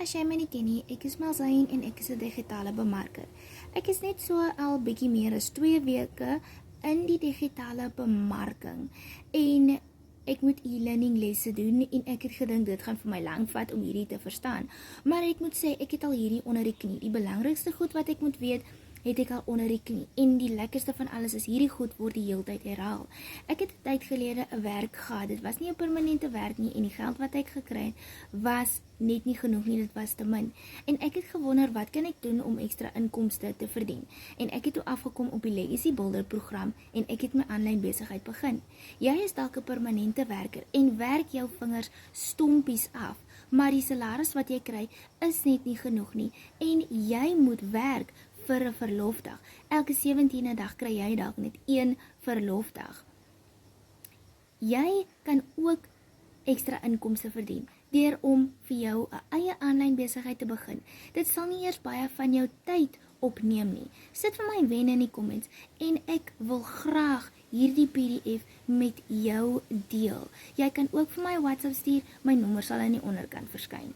As jy my nie ken nie, ek is Malzijn en ek is 'n digitale bemarker. Ek is net so al bietjie meer as 2 weke in die digitale bemarking en ek moet e-learning lesse doen en ek het gedink dit gaan vir my lank vat om hierdie te verstaan. Maar ek moet sê, ek het al hierdie onder die knie. Die belangrikste goed wat ek moet weet, het ek al onder die knie. En die lekkerste van alles is, hierdie goed word die hele tyd herhaal. Ek het 'n tyd gelede 'n werk gehad. Dit was nie 'n permanente werk nie en die geld wat ek gekry het, was net nie genoeg nie, dit was te min. En ek het gewonder, wat kan ek doen om ekstra inkomste te verdien? En ek het toe afgekom op die Legacy Builder program en ek het my aanlyn besigheid begin. Jy is dalk 'n permanente werker en werk jou vingers stompies af, maar die salaris wat jy kry is net nie genoeg nie en jy moet werk vir 'n verlofdag. Elke 17e dag kry jy dalk net 1 verlofdag. Jy kan ook ekstra inkomste verdien deur om vir jou 'n eie aanlyn besigheid te begin. Dit sal nie eers baie van jou tyd opneem nie. Sit vir my wen in die comments en ek wil graag hierdie PDF met jou deel. Jy kan ook vir my WhatsApp stuur, my nommer sal aan die onderkant verskyn.